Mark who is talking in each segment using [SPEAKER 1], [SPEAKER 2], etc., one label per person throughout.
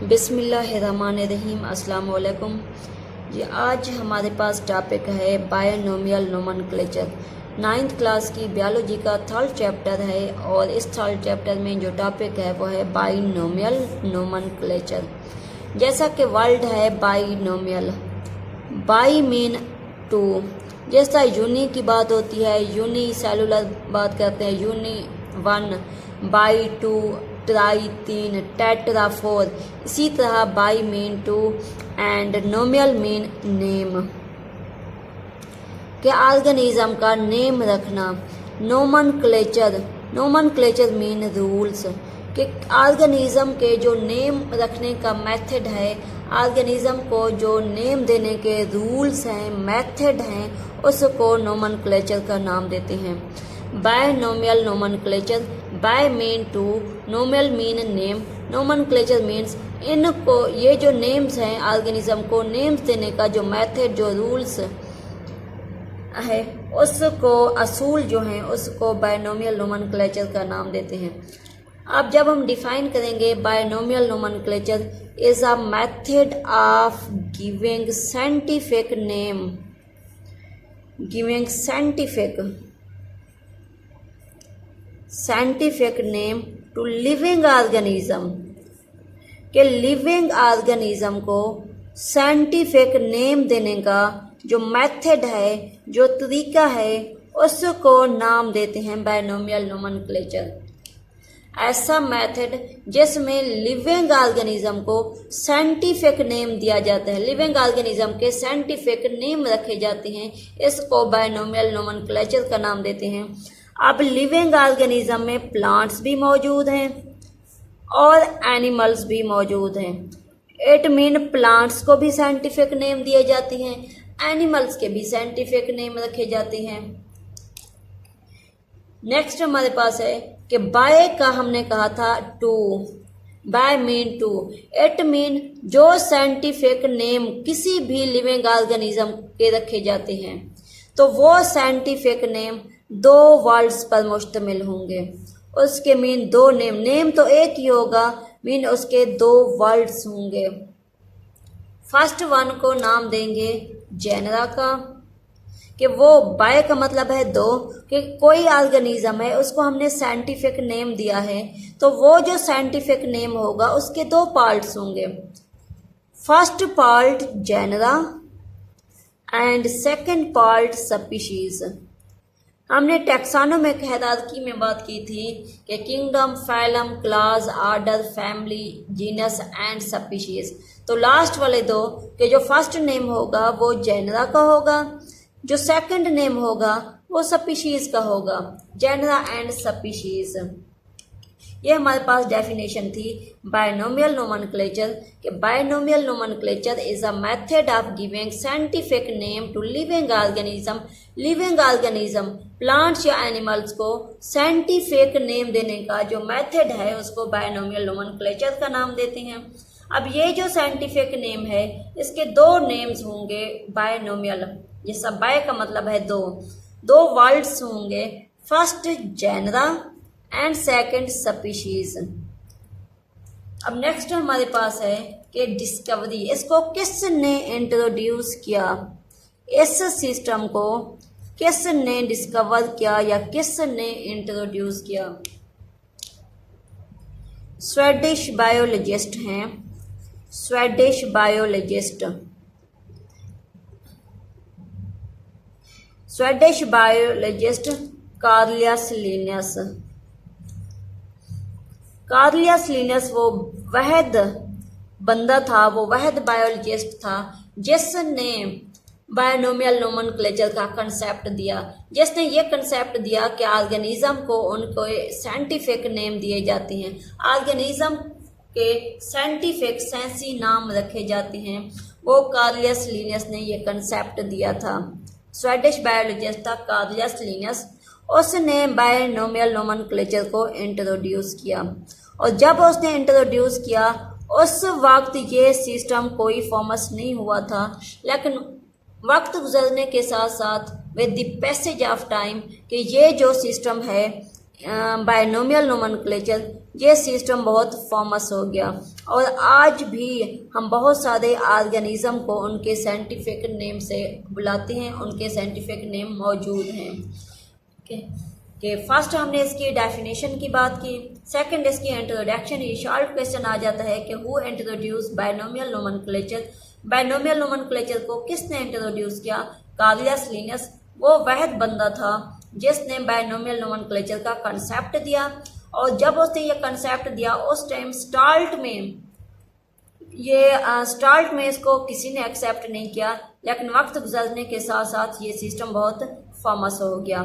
[SPEAKER 1] बिस्मिल्लाहिर्रहमानिर्रहीम। अस्सलाम वालेकुम जी। आज हमारे पास टॉपिक है बायनोमियल नोमेनक्लेचर। 9th क्लास की बायोलॉजी का थर्ड चैप्टर है और इस थर्ड चैप्टर में जो टॉपिक है वो है बायनोमियल नोमेनक्लेचर। जैसा कि वर्ड है बायनोमियल, बाई मीन टू। जैसा यूनी की बात होती है, यूनी सेलुलर बात करते हैं, यूनी 1, बाई 2, ट्राई 3, टेट्रा 4। इसी तरह bi mean two and nomial mean name के ऑर्गेनिज्म का नेम रखना। नोमेनक्लेचर मीन रूल्स कि ऑर्गेनिज्म के जो नेम रखने का मेथड है, ऑर्गेनिज्म को जो नेम देने के रूल्स हैं, मेथड हैं, उसको नोमेनक्लेचर का नाम देते हैं। Binomial nomenclature, bi mean two, nomial mean name, nomenclature means इनको ये जो नेम्स हैं, ऑर्गेनिज्म को नेम्स देने का जो मेथड, जो रूल्स है, उसको असूल जो हैं उसको बायनोमियल नोमेनक्लेचर का नाम देते हैं। अब जब हम डिफाइन करेंगे, binomial nomenclature is a method of giving scientific name, giving scientific name to living organism के लिविंग ऑर्गेनिज्म को साइंटिफिक नेम देने का जो मेथड है, जो तरीका है, उसको नाम देते हैं बायनोमियल नोमेनक्लेचर। ऐसा मेथड जिसमें लिविंग ऑर्गेनिज्म को साइंटिफिक नेम दिया जाता है, लिविंग ऑर्गेनिज्म के साइंटिफिक नेम रखे जाते हैं, इसको बायनोमियल नोमेनक्लेचर का नाम देते हैं। अब लिविंग ऑर्गेनिज्म में प्लांट्स भी मौजूद हैं और एनिमल्स भी मौजूद हैं। इट मीन प्लांट्स को भी साइंटिफिक नेम दिए जाते हैं, एनिमल्स के भी साइंटिफिक नेम रखे जाते हैं। नेक्स्ट हमारे पास है कि बाय का हमने कहा था two, bi mean two. It mean जो साइंटिफिक नेम किसी भी लिविंग ऑर्गेनिज्म के रखे जाते हैं तो वो साइंटिफिक नेम दो वर्ड्स पर मुश्तमिल होंगे। उसके मीन दो नेम, नेम तो एक ही होगा, मीन उसके दो वर्ड्स होंगे। फर्स्ट वन को नाम देंगे जेनरा का, कि वो बाय का मतलब है दो, कि कोई ऑर्गेनिज्म है उसको हमने साइंटिफिक नेम दिया है तो वो जो साइंटिफिक नेम होगा उसके दो पार्ट्स होंगे। First part genera and second part species. हमने टैक्सोनोमिक हायरार्की में बात की थी कि kingdom, phylum, class, order, family, genus and species. तो लास्ट वाले दो के जो फर्स्ट नेम होगा वो जेनरा का होगा, जो सेकंड नेम होगा वो स्पीशीज का होगा, जेनरा एंड स्पीशीज। ये हमारे पास डेफिनेशन थी बायनोमियल नोमेनक्लेचर कि binomial nomenclature is a method of giving scientific name to living organism. Living organism plants या एनिमल्स को साइंटिफिक नेम देने का जो मेथड है उसको बायनोमियल नोमेनक्लेचर का नाम देते हैं। अब ये जो साइंटिफिक नेम है इसके दो नेम्स होंगे बायनोमियल, जैसा बाय का मतलब है दो वर्ड्स होंगे। First genera and second species. अब नेक्स्ट हमारे पास है कि डिस्कवरी, इसको किसने इंट्रोड्यूस किया, इस सिस्टम को किसने डिस्कवर किया या किसने इंट्रोड्यूस किया। स्वीडिश बायोलॉजिस्ट हैं, Swedish biologist, Swedish biologist Carolus Linnaeus. Carolus Linnaeus वो वहद बंदा था, वो वहद बायोलॉजिस्ट था जिसने बायनोमियल नोमेनक्लेचर का कंसेप्ट दिया, जिसने ये कंसेप्ट दिया कि ऑर्गेनिज्म को उनको साइंटिफिक नेम दिए जाते हैं, ऑर्गेनिज्म के साइंटिफिक सेंसी नाम रखे जाते हैं। वो कार्लियस लिनस ने ये कंसेप्ट दिया था। स्वीडिश बायोलॉजिस्ट था कार्लियस लिनस, उसने बायनोमियल नोमेनक्लेचर को इंट्रोड्यूस किया। और जब उसने इंट्रोड्यूस किया उस वक्त ये सिस्टम कोई फेमस नहीं हुआ था, लेकिन वक्त गुजरने के साथ साथ with the passage of time कि ये जो सिस्टम है बायनोमियल नोमेनक्लेचर ये सिस्टम बहुत फेमस हो गया और आज भी हम बहुत सारे ऑर्गेनिज्म को उनके साइंटिफिक नेम से बुलाते हैं, उनके साइंटिफिक नेम मौजूद हैं। कि फर्स्ट हमने इसकी डेफिनेशन की बात की, सेकंड इसकी इंट्रोडक्शन। ये शॉर्ट क्वेश्चन आ जाता है कि who introduce binomial nomenclature, binomial nomenclature को किसने इंट्रोड्यूस किया? कार्लियस लिनस, वो वह बंदा था जिसने बायनोमियल नोमेनक्लेचर का कंसेप्ट दिया। और जब उसने ये कंसेप्ट दिया उस टाइम स्टार्ट में इसको किसी ने एक्सेप्ट नहीं किया, लेकिन वक्त गुजरने के साथ साथ ये सिस्टम बहुत फेमस हो गया।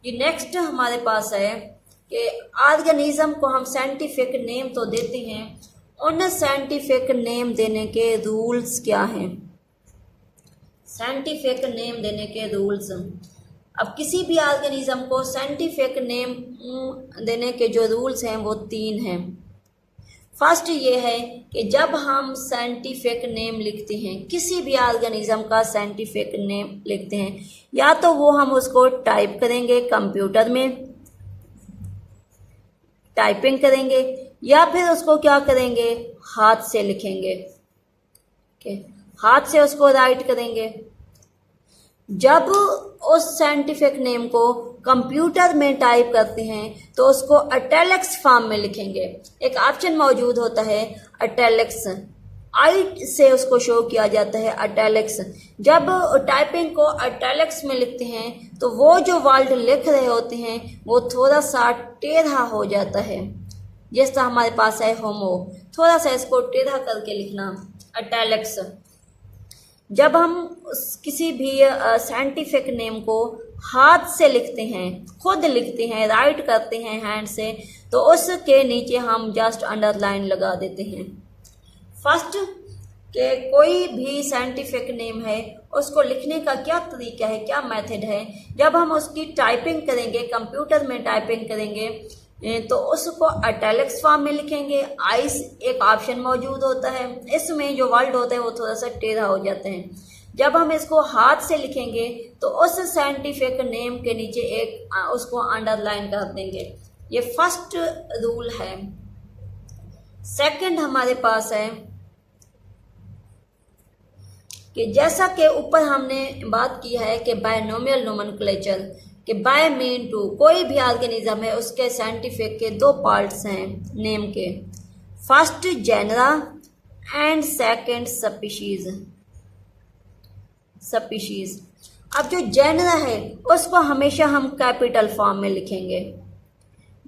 [SPEAKER 1] ये नेक्स्ट हमारे पास है कि ऑर्गेनिज्म को हम साइंटिफिक नेम तो देते हैं, उन साइंटिफिक नेम देने के रूल्स क्या हैं? साइंटिफिक नेम देने के रूल्स। अब किसी भी ऑर्गेनिज्म को साइंटिफिक नेम देने के जो रूल्स हैं वो 3 हैं। फर्स्ट ये है कि जब हम साइंटिफिक नेम लिखते हैं, किसी भी ऑर्गेनिज्म का साइंटिफिक नेम लिखते हैं, या तो वो हम उसको टाइप करेंगे कंप्यूटर में, टाइपिंग करेंगे, या फिर उसको क्या करेंगे, हाथ से लिखेंगे। हाथ से उसको राइट करेंगे। जब उस साइंटिफिक नेम को कंप्यूटर में टाइप करते हैं तो उसको अटैलिक्स फॉर्म में लिखेंगे। एक ऑप्शन मौजूद होता है अटैलिक्स, आई से उसको शो किया जाता है अटैलिक्स। जब टाइपिंग को अटैलिक्स में लिखते हैं तो वो जो वर्ड लिख रहे होते हैं वो थोड़ा सा टेढ़ा हो जाता है। जिस तरह हमारे पास है होमो, थोड़ा सा इसको टेढ़ा करके लिखना, अटैलिक्स। जब हम किसी भी साइंटिफिक नेम को हाथ से लिखते हैं, खुद लिखते हैं, राइट करते हैं हैंड से, तो उसके नीचे हम जस्ट अंडरलाइन लगा देते हैं। फर्स्ट के कोई भी साइंटिफिक नेम है उसको लिखने का क्या तरीका है, क्या मेथड है? जब हम उसकी टाइपिंग करेंगे, कंप्यूटर में टाइपिंग करेंगे, तो उसको अटैलिक्स फॉर्म में लिखेंगे। आइस एक ऑप्शन मौजूद होता है, इसमें जो वर्ड होता है वो थोड़ा सा टेढ़ा हो जाते हैं। जब हम इसको हाथ से लिखेंगे तो उस साइंटिफिक नेम के नीचे एक उसको अंडरलाइन कर देंगे। ये फर्स्ट रूल है। सेकंड हमारे पास है कि जैसा कि ऊपर हमने बात की है कि बायनोमियल नोमेनक्लेचर, कि बाय मीन टू, कोई भी ऑर्गेनिज्म है उसके साइंटिफिक के 2 पार्ट्स हैं नेम के, first genera and second species. अब जो जेनरा है उसको हमेशा हम कैपिटल फॉर्म में लिखेंगे,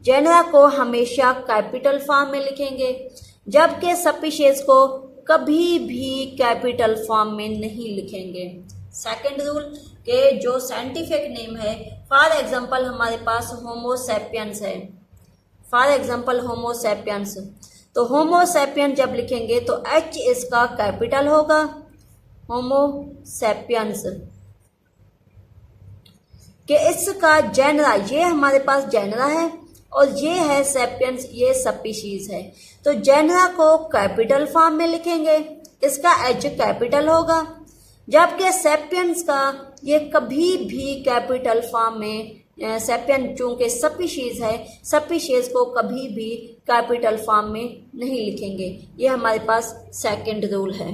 [SPEAKER 1] जेनरा को हमेशा कैपिटल फॉर्म में लिखेंगे, जबकि स्पीशीज को कभी भी कैपिटल फॉर्म में नहीं लिखेंगे। सेकंड रूल के जो साइंटिफिक नेम है, फॉर एग्जांपल हमारे पास होमो सैपियंस है, फॉर एग्जांपल होमो सैपियंस, तो होमो सैपियन जब लिखेंगे तो एच इसका कैपिटल होगा, होमो सैपियंस। कि इसका जेनरा, ये हमारे पास जेनरा है और ये है सैपियंस, ये स्पीशीज है। तो जेनरा को कैपिटल फॉर्म में लिखेंगे, इसका एच कैपिटल होगा, जबकि सैपियंस का ये कभी भी कैपिटल फॉर्म में, सैपियन चूंकि स्पीशीज है, स्पीशीज को कभी भी कैपिटल फॉर्म में नहीं लिखेंगे। ये हमारे पास सेकंड रूल है।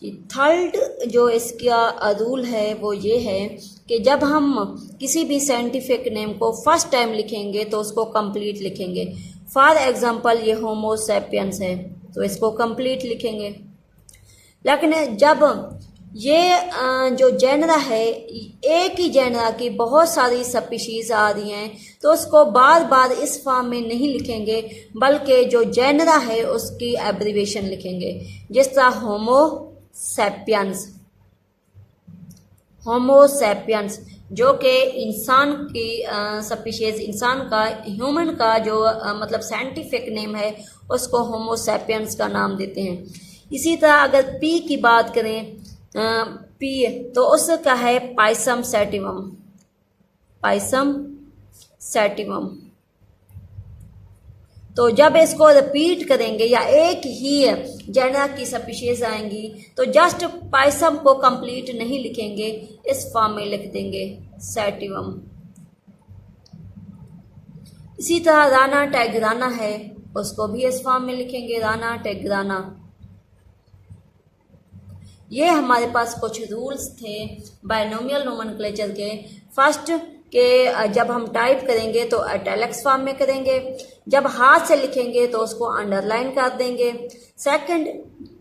[SPEAKER 1] थर्ड जो इसका रूल है वो ये है कि जब हम किसी भी साइंटिफिक नेम को फर्स्ट टाइम लिखेंगे तो उसको कंप्लीट लिखेंगे। फॉर एग्जांपल ये होमो सैपियंस है तो इसको कंप्लीट लिखेंगे। लेकिन जब ये जो जेनरा है, एक ही जेनरा की बहुत सारी स्पीशीज आ रही हैं, तो उसको बार बार इस फॉर्म में नहीं लिखेंगे, बल्कि जो जेनरा है उसकी एब्रीविएशन लिखेंगे। जिस तरह होमो सैपियंस जो कि इंसान की स्पीशीज, इंसान का, ह्यूमन का जो मतलब साइंटिफिक नेम है उसको होमो सैपियंस का नाम देते हैं। इसी तरह अगर पी की बात करें, पी तो उसका है पाइसम सैटिवम। तो जब इसको रिपीट करेंगे या एक ही जेनरा की स्पीशीज आएंगी तो जस्ट पाइसम को कंप्लीट नहीं लिखेंगे, इस फॉर्म में लिख देंगे सैटिवम। इसी तरह राना टैगराना है, उसको भी इस फॉर्म में लिखेंगे, राना टैगराना। ये हमारे पास कुछ रूल्स थे बायनोमियल नोमेनक्लेचर के। फर्स्ट के जब हम टाइप करेंगे तो इटैलिक्स फॉर्म में करेंगे, जब हाथ से लिखेंगे तो उसको अंडरलाइन कर देंगे। सेकंड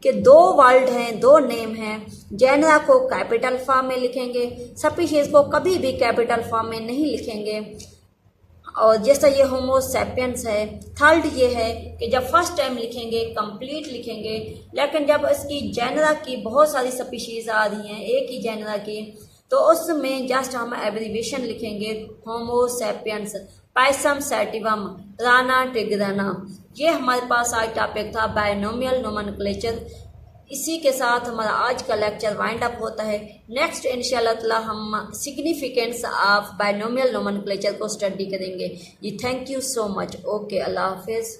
[SPEAKER 1] के दो वर्ड हैं, दो नेम हैं, जेनरा को कैपिटल फॉर्म में लिखेंगे, स्पीशीज को कभी भी कैपिटल फॉर्म में नहीं लिखेंगे। और जैसा ये होमो सैपियंस है। थर्ड ये है कि जब फर्स्ट टाइम लिखेंगे कंप्लीट लिखेंगे, लेकिन जब इसकी जेनरा की बहुत सारी स्पीशीज आ रही हैं एक ही जेनरा की, तो उसमें जस्ट हम एब्रीविएशन लिखेंगे, Homo sapiens, Pisum sativum, Rana टिग्राना। ये हमारे पास आज टॉपिक था बायनोमियल नोमेनक्लेचर। इसी के साथ हमारा आज का लेक्चर वाइंड अप होता है। नेक्स्ट इंशाल्लाह ताला हम सिग्निफिकेंस ऑफ बायनोमियल नोमेनक्लेचर को स्टडी करेंगे। जी thank you so much. Okay, अल्लाह हाफिज़।